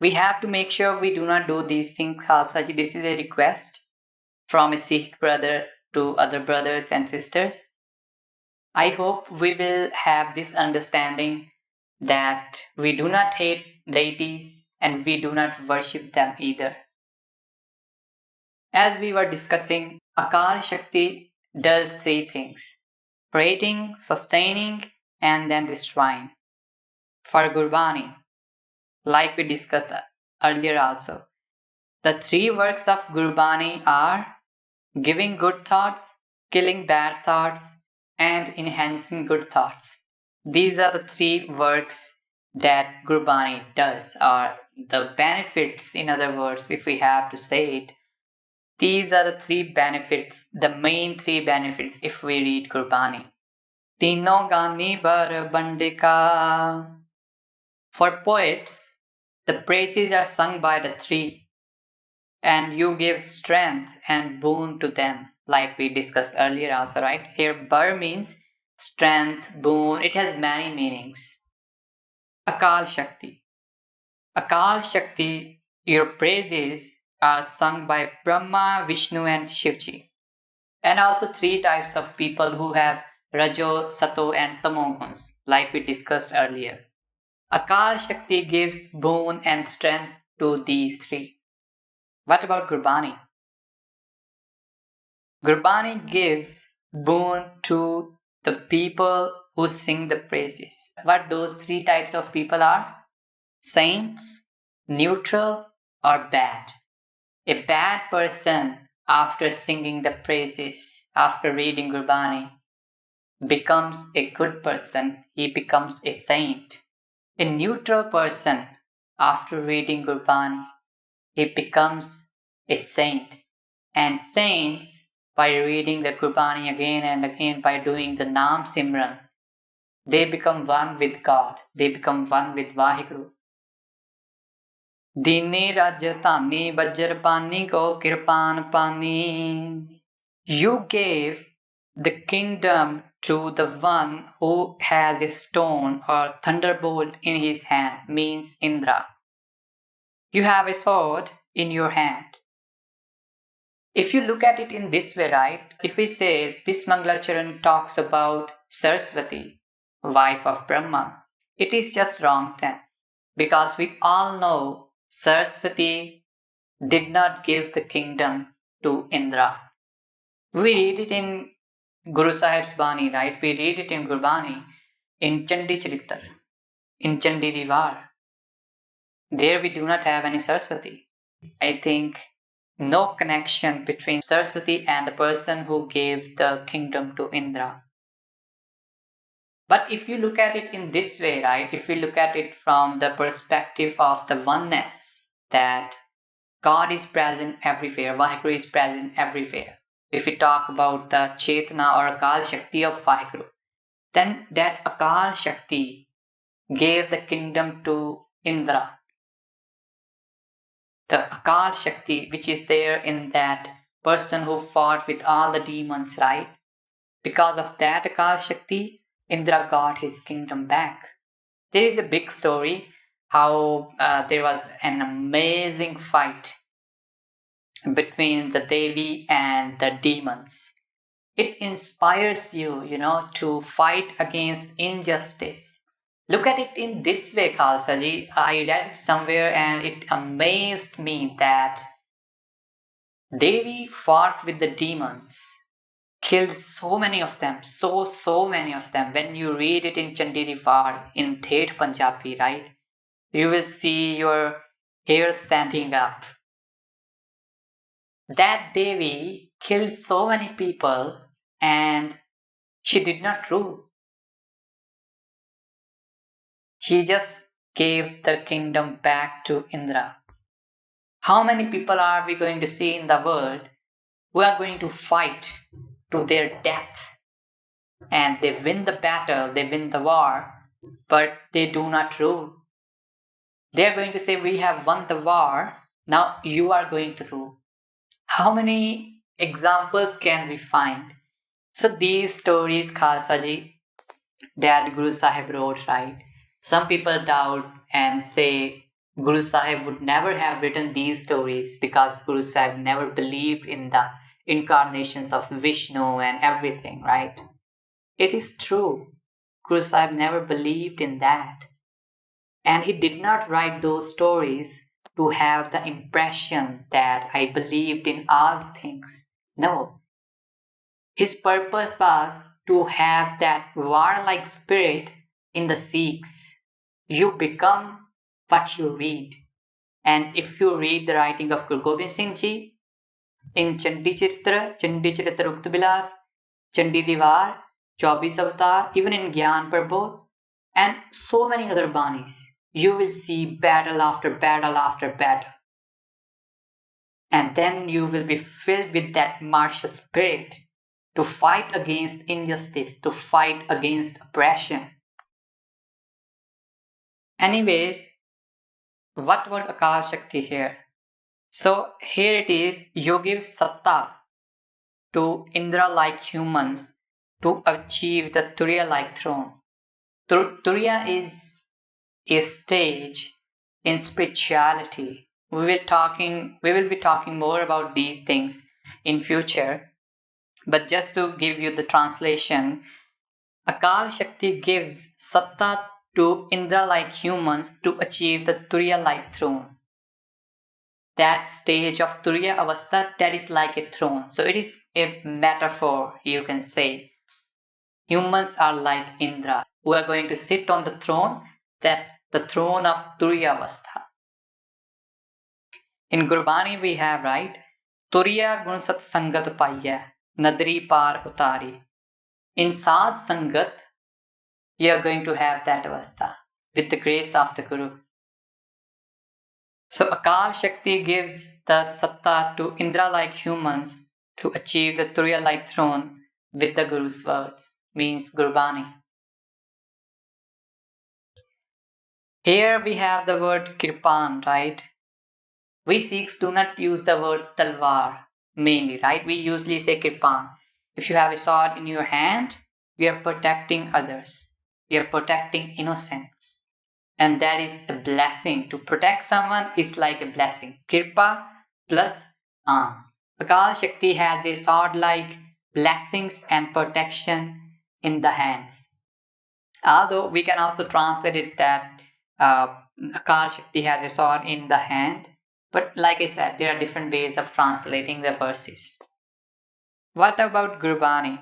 We have to make sure we do not do these things, Khalsa ji. This is a request from a Sikh brother to other brothers and sisters. I hope we will have this understanding that we do not hate deities and we do not worship them either. As we were discussing, Akal Shakti does three things: creating, sustaining, and then destroying. For Gurbani, like we discussed earlier also, the three works of Gurbani are giving good thoughts, killing bad thoughts, and enhancing good thoughts. These are the three works that Gurbani does, or the benefits, in other words, if we have to say it. These are the three benefits, the main three benefits if we read Gurbani. Tino Gani Bar Bandika. For poets, the praises are sung by the three, and you give strength and boon to them, like we discussed earlier also, right? Here, Bar means strength, boon, it has many meanings. Akal Shakti. Akal Shakti, your praises are sung by Brahma, Vishnu, and Shivji. And also three types of people who have Rajo, Sato, and Tamo guns, like we discussed earlier. Akal Shakti gives boon and strength to these three. What about Gurbani? Gurbani gives boon to the people who sing the praises. What those three types of people are? Saints, neutral, or bad. A bad person, after singing the praises, after reading Gurbani, becomes a good person. He becomes a saint. A neutral person, after reading Gurbani, he becomes a saint. And saints, by reading the Gurbani again and again, by doing the Naam Simran, they become one with God. They become one with Vaheguru. Dini Rajatani Bajrapani Ko Kirpan Pani. You gave the kingdom to the one who has a stone or thunderbolt in his hand, means Indra. You have a sword in your hand. If you look at it in this way, right? If we say this Mangalacharan talks about Saraswati, wife of Brahma, it is just wrong then. Because we all know Saraswati did not give the kingdom to Indra. We read it in Guru Sahib's Bani, right? We read it in Gurbani, in Chandi Charitar, in Chandi Divar. There we do not have any Saraswati. I think no connection between Saraswati and the person who gave the kingdom to Indra. But if you look at it in this way, right, if you look at it from the perspective of the oneness, that God is present everywhere, Vaheguru is present everywhere. If we talk about the Chetana or Akal Shakti of Vaheguru, then that Akal Shakti gave the kingdom to Indra. The Akal Shakti, which is there in that person who fought with all the demons, right? Because of that Akal Shakti, Indra got his kingdom back. There is a big story how there was an amazing fight between the Devi and the demons. It inspires you, to fight against injustice. Look at it in this way, Khalsa ji. I read it somewhere and it amazed me that Devi fought with the demons, killed so many of them, so many of them. When you read it in Chandidivar, in Thet Punjabi, right, you will see your hair standing up. That Devi killed so many people and she did not rule. She just gave the kingdom back to Indra. How many people are we going to see in the world who are going to fight to their death? And they win the battle, they win the war, but they do not rule. They are going to say, we have won the war, now you are going to rule. How many examples can we find? So these stories, Khalsa ji, that Guru Sahib wrote, right? Some people doubt and say Guru Sahib would never have written these stories because Guru Sahib never believed in the incarnations of Vishnu and everything, right? It is true. Guru Sahib never believed in that. And he did not write those stories to have the impression that I believed in all things. No. His purpose was to have that warlike spirit in the Sikhs. You become what you read. And if you read the writing of Guru Gobind Singh Ji in Chandi Charitra Uktabilas, Chandi Diwar, 24 Avatar, even in Gyan Prabodh, and so many other banis, you will see battle after battle after battle. And then you will be filled with that martial spirit to fight against injustice, to fight against oppression. Anyways, what about Akal Shakti here? So here it is, you give satta to Indra-like humans to achieve the Turiya-like throne. Turiya is a stage in spirituality. We will be talking more about these things in future. But just to give you the translation, Akal Shakti gives satta to Indra-like humans to achieve the Turiya-like throne. That stage of Turiya Avastha, that is like a throne. So it is a metaphor, you can say. Humans are like Indra, who are going to sit on the throne, that the throne of Turiya Avastha. In Gurbani we have, right? Turiya gun sat sangat paiya, nadri par utari. In Sad Sangat, you are going to have that Avastha with the grace of the Guru. So Akal Shakti gives the satta to Indra-like humans to achieve the Turiya-like throne with the Guru's words, means Gurbani. Here we have the word Kirpan, right? We Sikhs do not use the word talwar mainly, right? We usually say Kirpan. If you have a sword in your hand, we are protecting others. We are protecting innocence. And that is a blessing. To protect someone is like a blessing. Kirpa plus Akal Shakti has a sword like blessings and protection in the hands. Although we can also translate it that Akal Shakti has a sword in the hand. But like I said, there are different ways of translating the verses. What about Gurbani?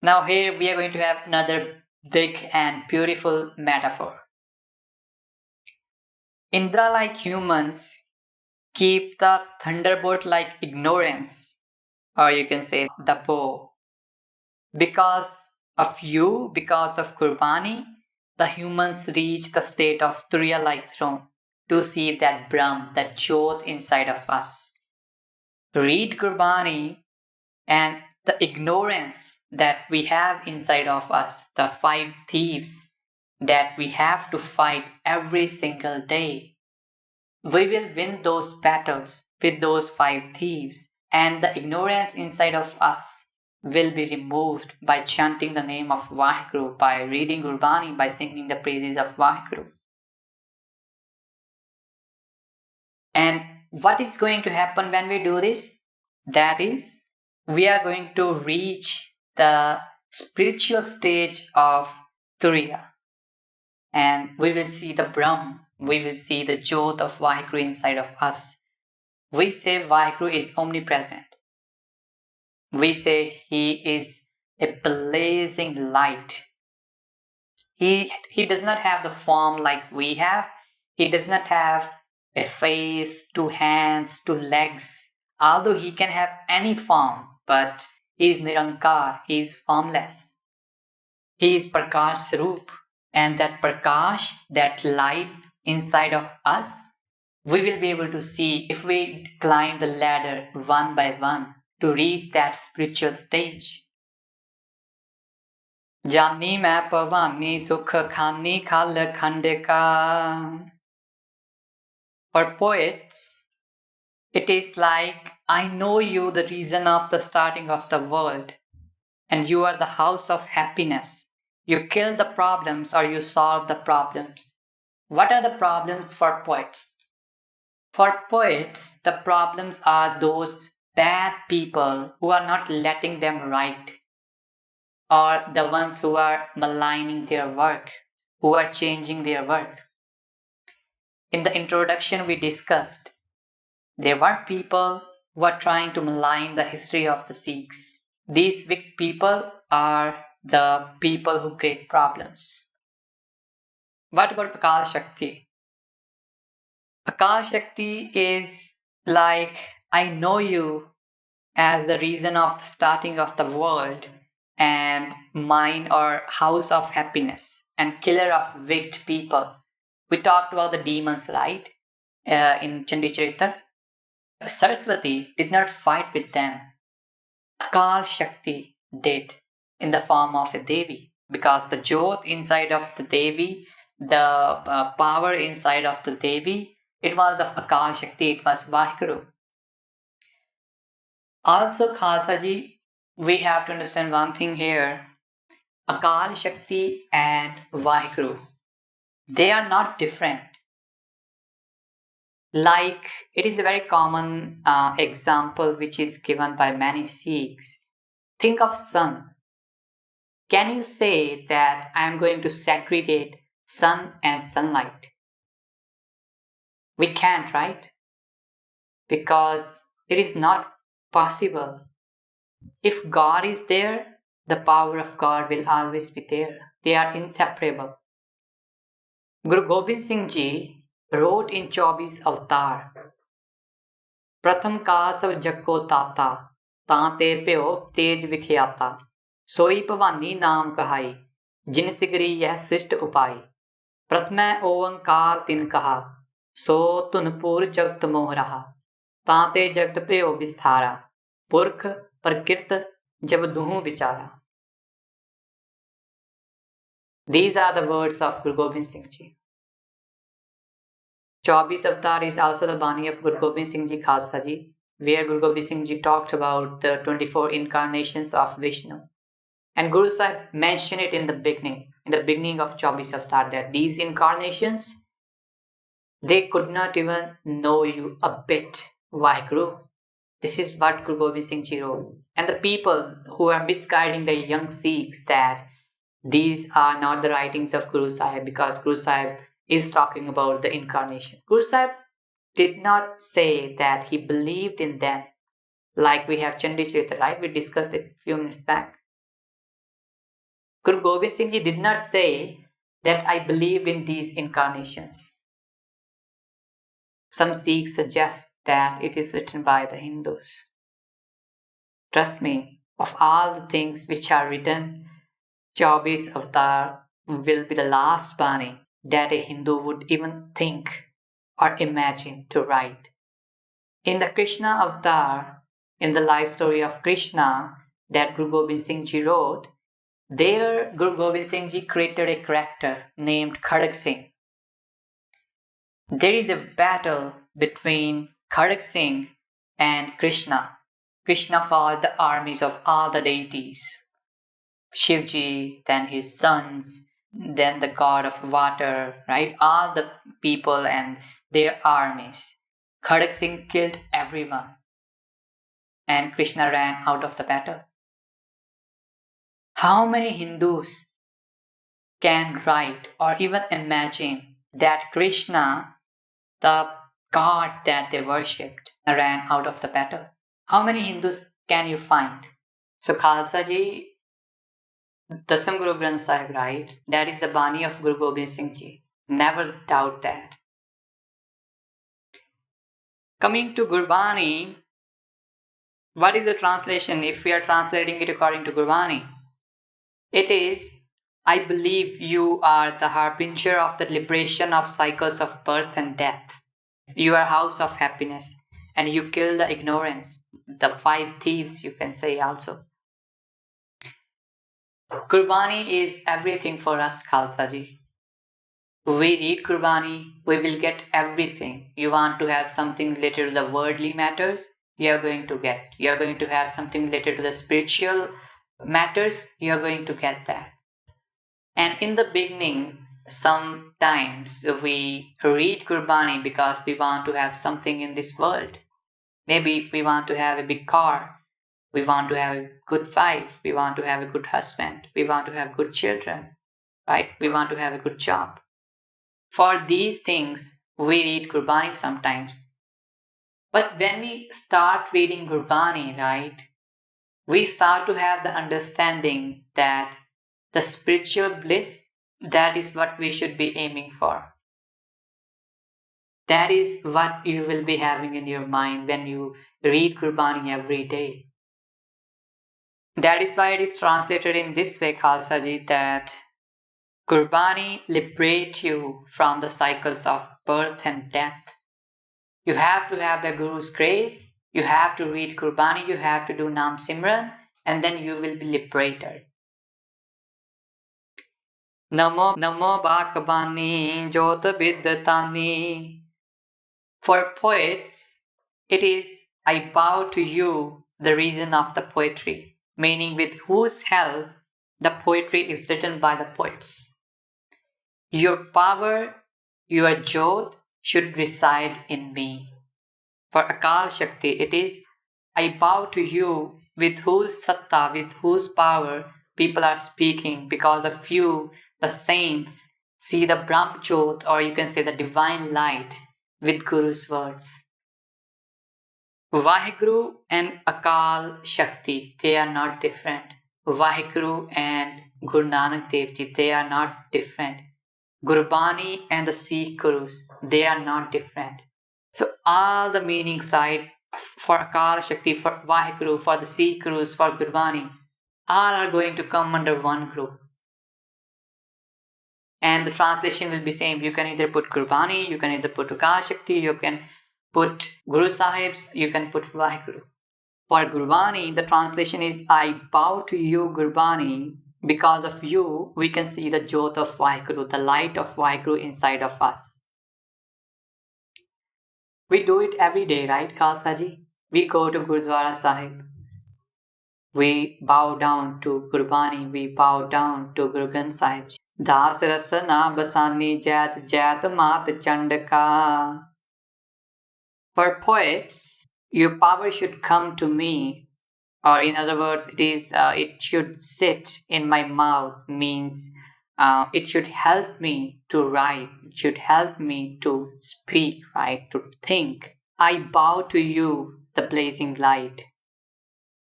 Now here we are going to have another big and beautiful metaphor. Indra-like humans keep the thunderbolt-like ignorance, or you can say the bow. Because of you, because of Gurbani, the humans reach the state of Turiya-like throne to see that Brahm, that Jyot inside of us. Read Gurbani and the ignorance that we have inside of us, the 5 thieves that we have to fight every single day. We will win those battles with those 5 thieves, and the ignorance inside of us will be removed by chanting the name of Vaheguru, by reading Gurbani, by singing the praises of Vaheguru. And what is going to happen when we do this? That is, we are going to reach the spiritual stage of Turiya. And we will see the Brahm, we will see the Jyot of Vaheguru inside of us. We say Vaheguru is omnipresent. We say He is a blazing light. He does not have the form like we have. He does not have a face, 2 hands, 2 legs. Although He can have any form, but He is Nirankar, He is formless. He is Prakash Sarup. And that Prakash, that light inside of us, we will be able to see if we climb the ladder one by one to reach that spiritual stage. Jani मैं पवानी सुख खानी खाल खंड For poets, it is like, I know you, the reason of the starting of the world, and you are the house of happiness. You kill the problems or you solve the problems. What are the problems for poets? For poets, the problems are those bad people who are not letting them write, or the ones who are maligning their work, who are changing their work. In the introduction, we discussed there were people who are trying to malign the history of the Sikhs. These weak people are the people who create problems. What about Akal Shakti? Akal Shakti is like, I know you as the reason of the starting of the world and mine or house of happiness and killer of wicked people. We talked about the demons, right? In Chandi Charitra. Saraswati did not fight with them. Akal Shakti did in the form of a Devi, because the Jyot inside of the Devi, the power inside of the Devi, it was of Akal Shakti, it was Vaheguru. Also, Khalsa ji, we have to understand one thing here. Akal Shakti and Vaheguru, they are not different. Like, it is a very common example which is given by many Sikhs. Think of sun. Can you say that I am going to segregate sun and sunlight? We can't, right? Because it is not possible. If God is there, the power of God will always be there. They are inseparable. Guru Gobind Singh Ji wrote in 24 Avatar, प्रथम कासव जग्गो ताता तां ते प्यो तेज विख्याता सोई भवानी नाम कहाई जिन सिगरी यह सृष्ट उपाय प्रथम ओंकार तिन कहा सो धुनपुर जगत मोह रहा तां ते जगत प्यो विस्तारा पुरख प्रकृत जब दुहु विचारा. These are the words of Guru Gobind Singh Ji. 24 Avatar is also the Bani of Guru Gobind Singh Ji Khalsa Ji, where Guru Gobind Singh Ji talked about the 24 incarnations of Vishnu. And Guru Sahib mentioned it in the beginning of 24 Avatar, that these incarnations, they could not even know you a bit. Why, Guru? This is what Guru Gobind Singh Ji wrote. And the people who are misguiding the young Sikhs that these are not the writings of Guru Sahib, because Guru Sahib is talking about the incarnation. Guru Sahib did not say that he believed in them, like we have Chandi Charitra, right? We discussed it a few minutes back. Guru Gobind Singh Ji did not say that I believe in these incarnations. Some Sikhs suggest that it is written by the Hindus. Trust me, of all the things which are written, 24 Avatar will be the last Bani that a Hindu would even think or imagine to write. In the Krishna Avatar, in the life story of Krishna that Guru Gobind Singh Ji wrote, there Guru Gobind Singh Ji created a character named Khadak Singh. There is a battle between Khadak Singh and Krishna. Krishna called the armies of all the deities. Shivji, then his sons, then the god of water, right? All the people and their armies. Khadak Singh killed everyone. And Krishna ran out of the battle. How many Hindus can write or even imagine that Krishna, the god that they worshipped, ran out of the battle? How many Hindus can you find? So Khalsa Ji, Dasam Guru Granth Sahib, right? That is the Bani of Guru Gobind Singh Ji. Never doubt that. Coming to Gurbani, what is the translation if we are translating it according to Gurbani? It is, I believe you are the harbinger of the liberation of cycles of birth and death. You are house of happiness and you kill the ignorance, the 5 thieves you can say also. Gurbani is everything for us, Khalsa Ji. We read Gurbani, we will get everything. You want to have something related to the worldly matters, you are going to get. You are going to have something related to the spiritual matters, you are going to get that. And in the beginning, sometimes we read Gurbani because we want to have something in this world. Maybe if we want to have a big car, we want to have a good wife, we want to have a good husband, we want to have good children, right? We want to have a good job. For these things, we read Gurbani sometimes. But when we start reading Gurbani, right, we start to have the understanding that the spiritual bliss, that is what we should be aiming for. That is what you will be having in your mind when you read Gurbani every day. That is why it is translated in this way, Khalsa Ji, that Gurbani liberates you from the cycles of birth and death. You have to have the Guru's grace, you have to read Gurbani, you have to do Naam Simran, and then you will be liberated. Namo Bhagavani Jota Viddatani. For poets, it is I bow to you, the reason of the poetry, meaning with whose help the poetry is written by the poets. Your power, your jot should reside in me. For Akal Shakti, it is I bow to you, with whose satta, with whose power people are speaking. Because of you, the saints see the Brahm Jot, or you can say the divine light, with Guru's words. Vaheguru and Akal Shakti, they are not different. Vaheguru and Guru Nanak Dev Ji, they are not different. Gurbani and the Sikh Gurus, they are not different. So all the meanings, right, for Akal Shakti, for Vaheguru, for the Sikh Gurus, for Gurbani, all are going to come under one group. And the translation will be same. You can either put Gurbani, you can either put Akal Shakti, you can put Guru Sahibs, you can put Vaheguru. For Gurbani, the translation is I bow to you, Gurbani. Because of you, we can see the Jot of Vaheguru, the light of Vaheguru inside of us. We do it every day, right, Khalsa Ji? We go to Gurdwara Sahib. We bow down to Gurbani, we bow down to Guru Granth Sahib. Das Rasana Basani Jat Jat Mat Chandaka. For poets, your power should come to me, or in other words, it should sit in my mouth, means it should help me to write, it should help me to speak, right, to think. I bow to you, the blazing light.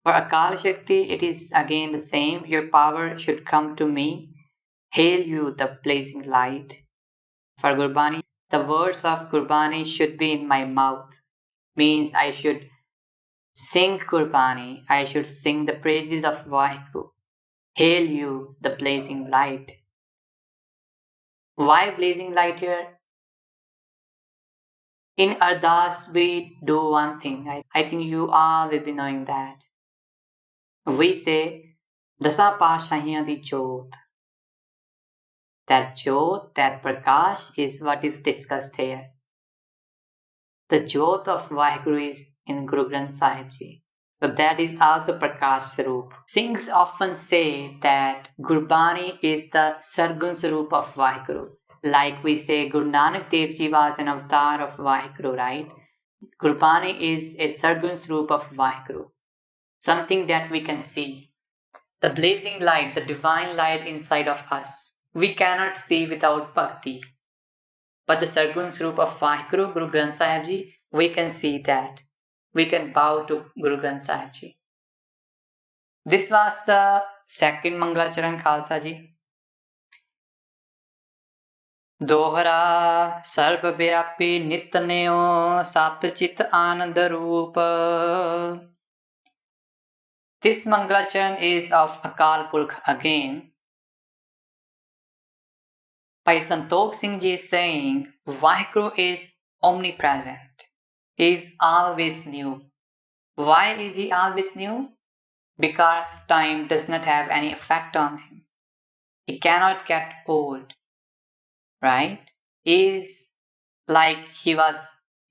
For Akal Shakti, it is again the same. Your power should come to me. Hail you, the blazing light. For Gurbani, the words of Gurbani should be in my mouth. Means I should sing Gurbani. I should sing the praises of Vaheguru. Hail you, the blazing light. Why blazing light here? In Ardas, we do one thing. I think you all will be knowing that. We say, Dasa Pashahiyan di Jot. That Jot, that Prakash is what is discussed here. The Jot of Vaheguru is in Guru Granth Sahib Ji. So that is also Prakash Sarup. Sikhs often say that Gurbani is the Sargun Sarup of Vaheguru. Like we say Guru Nanak Dev Ji was an avatar of Vaheguru, right? Gurbani is a Sargun Sarup of Vaheguru. Something that we can see. The blazing light, the divine light inside of us. We cannot see without bhakti. But the Sargun Swarup of Vaheguru, Guru Granth Sahib Ji, we can see that. We can bow to Guru Granth Sahib Ji. This was the second Mangalacharan, Khalsa Ji. Dohra Sarvavyapi Nityaneo Satchit Ananda Rupa. This Mangalacharan is of Akal Purkh again. Bhai Santokh Singh Ji is saying, Vaheguru is omnipresent. He is always new. Why is he always new? Because time does not have any effect on him. He cannot get old. Right? He is like he was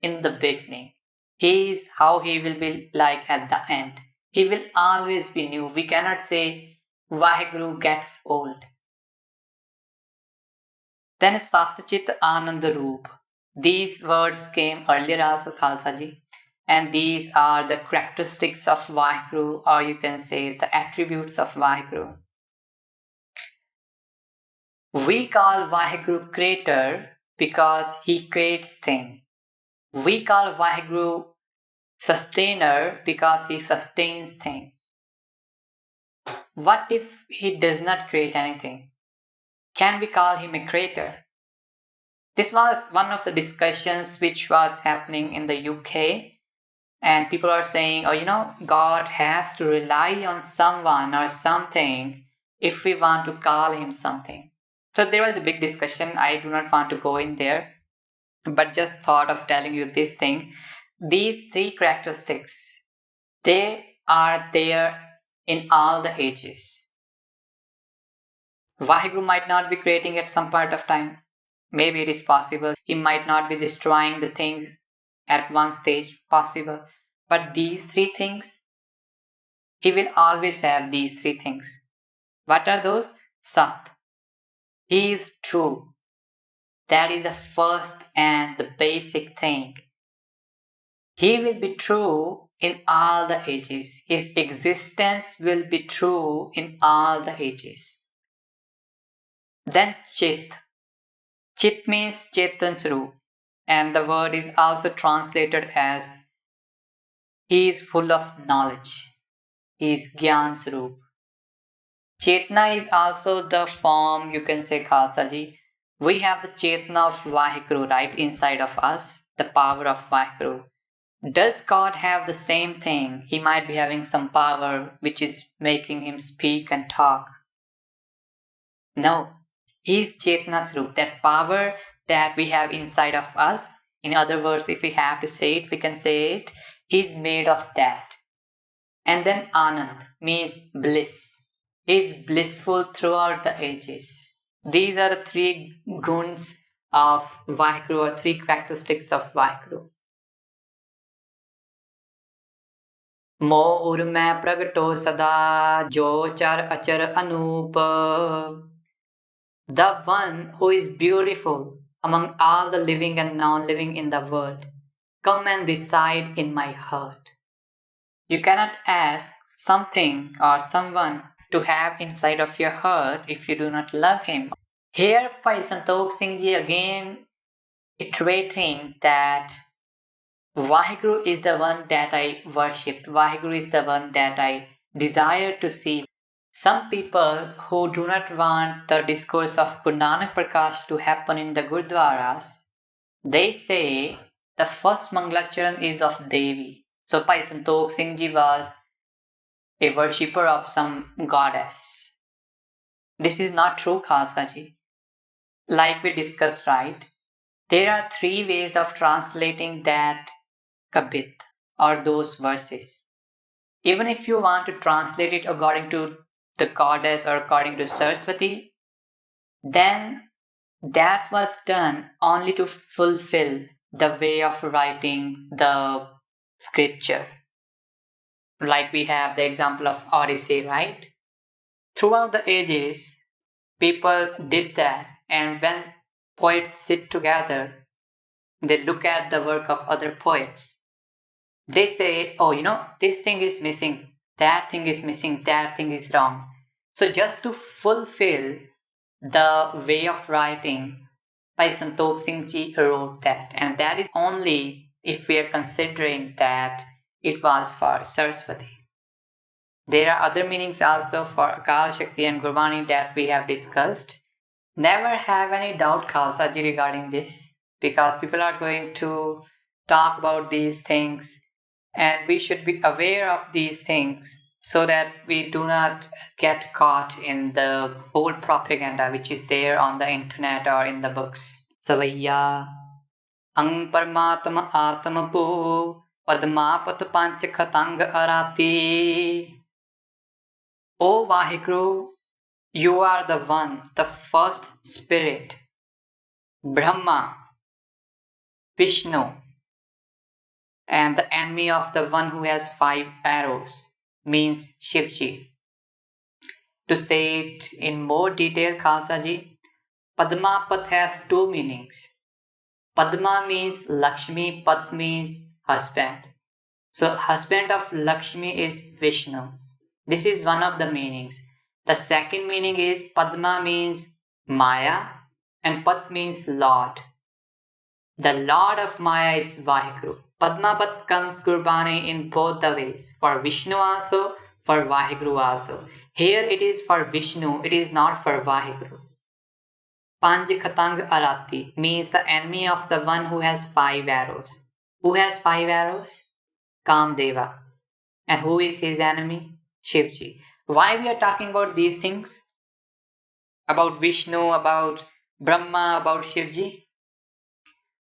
in the beginning. He is how he will be like at the end. He will always be new. We cannot say Vaheguru gets old. Then Satchit Anand Roop. These words came earlier also, Khalsa ji. And these are the characteristics of Vaheguru, or you can say the attributes of Vaheguru. We call Vaheguru creator because he creates things. We call Vaheguru sustainer because he sustains things. What if he does not create anything? Can we call him a creator? This was one of the discussions which was happening in the UK, and people are saying, oh, God has to rely on someone or something if we want to call him something. So there was a big discussion. I do not want to go in there, but just thought of telling you this thing. These three characteristics, they are there in all the ages. Vaheguru might not be creating at some point of time. Maybe it is possible. He might not be destroying the things at one stage, possible. But these three things, he will always have these three things. What are those? Sat. He is true. That is the first and the basic thing. He will be true in all the ages. His existence will be true in all the ages. Then Chit. Chit means Chetan Swarup, and the word is also translated as he is full of knowledge. He is Gyan Swarup. Chetna is also the form, you can say, Khalsa ji. We have the Chetna of Vaheguru right inside of us, the power of Vaheguru. Does God have the same thing? He might be having some power which is making him speak and talk. No. He is Chetna Swarup, that power that we have inside of us. In other words, if we have to say it, we can say it. He's made of that. And then Anand means bliss. He's blissful throughout the ages. These are the three guns of Vaheguru, or three characteristics of Vaheguru. मोर में प्रगटो सदा जो चर अचर Anoop. The one who is beautiful among all the living and non-living in the world, come and reside in my heart. You cannot ask something or someone to have inside of your heart if you do not love him. Here, Bhai Santokh Singh Ji again iterating that Vaheguru is the one that I worship. Vaheguru is the one that I desire to see. Some people who do not want the discourse of Guru Nanak Prakash to happen in the Gurdwaras, they say the first Mangalacharan is of Devi. So Bhai Santokh Singh Ji was a worshipper of some goddess. This is not true, Khalsa Ji. Like we discussed, right? There are three ways of translating that kabit or those verses. Even if you want to translate it according to the goddess or according to Saraswati, then that was done only to fulfill the way of writing the scripture. Like we have the example of Odyssey, right? Throughout the ages, people did that, and when poets sit together, they look at the work of other poets. They say, oh, this thing is missing, that thing is missing, that thing is wrong. So just to fulfill the way of writing, Bhai Santokh Singh Ji wrote that. And that is only if we are considering that it was for Saraswati. There are other meanings also for Akal Shakti and Gurbani that we have discussed. Never have any doubt, Khalsa Ji, regarding this, because people are going to talk about these things, and we should be aware of these things so that we do not get caught in the old propaganda which is there on the internet or in the books. Savaya ang parmatma atmapo padmapat panch khatang arati. O Vaheguru, you are the one, the first spirit, Brahma, Vishnu, and the enemy of the one who has 5 arrows, means Shivji. To say it in more detail, Khalsa Ji, Padmapat has two meanings. Padma means Lakshmi, Pad means husband. So, husband of Lakshmi is Vishnu. This is one of the meanings. The second meaning is Padma means Maya and Pat means Lord. The Lord of Maya is Vaheguru. Padmapat comes Gurbani in both the ways, for Vishnu also, for Vaheguru also. Here it is for Vishnu, it is not for Vaheguru. Panj Khatang Arati means the enemy of the one who has 5 arrows. Who has 5 arrows? Kamdeva. And who is his enemy? Shivji. Why we are talking about these things? About Vishnu, about Brahma, about Shivji?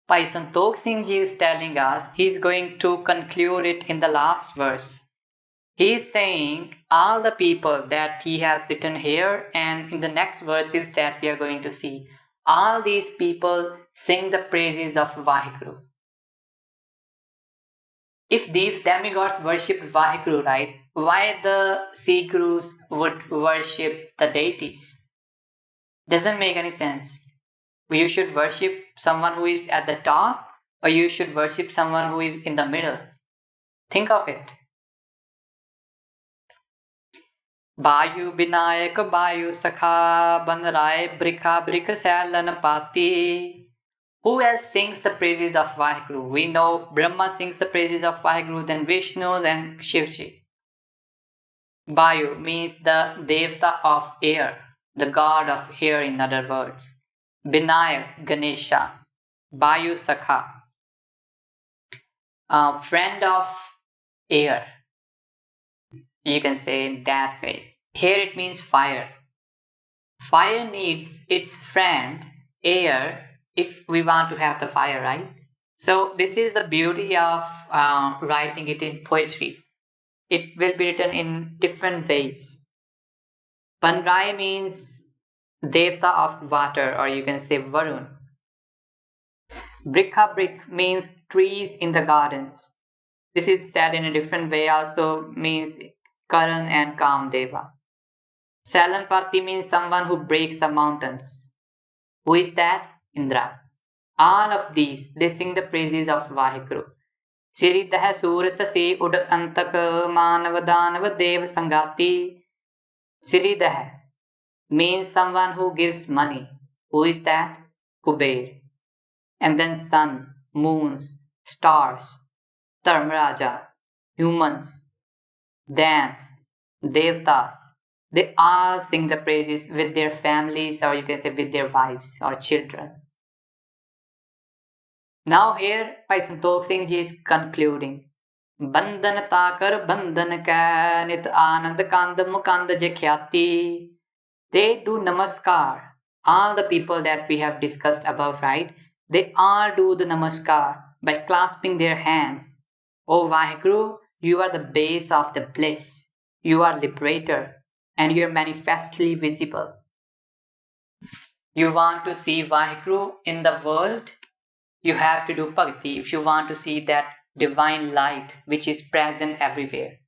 Bhai Santokh Singh Ji is telling us, he is going to conclude it in the last verse. He is saying all the people that he has written here, and in the next verses that we are going to see, all these people sing the praises of Vaheguru. If these demigods worshipped Vaheguru, right, why the Sikh gurus would worship the deities? Doesn't make any sense. You should worship someone who is at the top, or you should worship someone who is in the middle. Think of it. Bayu Binayak Bayu Sakha Banrai Brika Brika Salan Pati. Who else sings the praises of Vaheguru? We know Brahma sings the praises of Vaheguru, then Vishnu, then Shivji. Bayu means the Devta of air, the god of air in other words. Binayak, Ganesha. Bayu Sakha, friend of air. You can say it that way. Here it means fire. Fire needs its friend, air, if we want to have the fire, right? So this is the beauty of writing it in poetry. It will be written in different ways. Banrai means Devta of water, or you can say Varun. Brikha Brik means trees in the gardens. This is said in a different way, also means Karan and Kamdeva. Salanpati means someone who breaks the mountains. Who is that? Indra. All of these, they sing the praises of Vaheguru. Siridha Surasa Se Ud Antaka Manav Danav Dev Sangati. Siridha means someone who gives money. Who is that? Kuber. And then sun, moons, stars, Dharmaraja, humans, dance, devtas. They all sing the praises with their families, or you can say with their wives or children. Now here, Bhai Santokh Singh Ji is concluding. Bandhan takar bandhan ka nit anand kand mukand jakhyati. They do namaskar. All the people that we have discussed above, right? They all do the namaskar by clasping their hands. O Vaheguru, you are the base of the bliss. You are liberator, and you are manifestly visible. You want to see Vaheguru in the world? You have to do bhakti if you want to see that divine light which is present everywhere.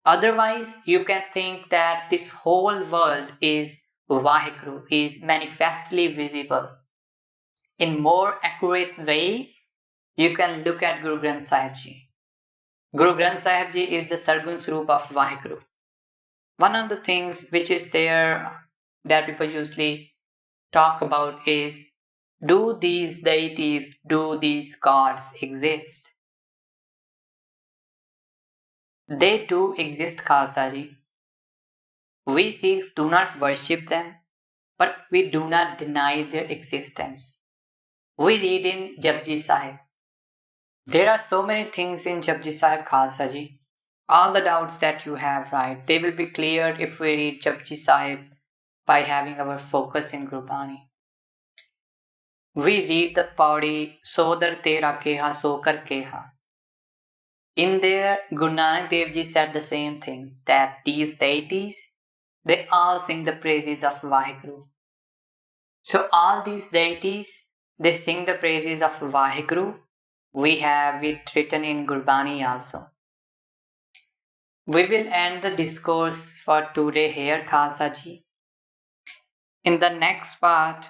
Otherwise, you can think that this whole world is Vaheguru, is manifestly visible. In more accurate way, you can look at Guru Granth Sahib Ji. Guru Granth Sahib Ji is the Sargun Swarup of Vaheguru. One of the things which is there that people usually talk about is, do these deities, do these gods exist? They do exist, Khalsa Ji. We Sikhs do not worship them, but we do not deny their existence. We read in Japji Sahib. There are so many things in Japji Sahib, Khalsa Ji. All the doubts that you have, right, they will be cleared if we read Japji Sahib by having our focus in Gurbani. We read the Pauri, Sodar Tera Keha, Sokar Keha. In there, Guru Nanak Dev Ji said the same thing, that these deities, they all sing the praises of Vaheguru. So all these deities, they sing the praises of Vaheguru. We have it written in Gurbani also. We will end the discourse for today here, Khalsa Ji. In the next part,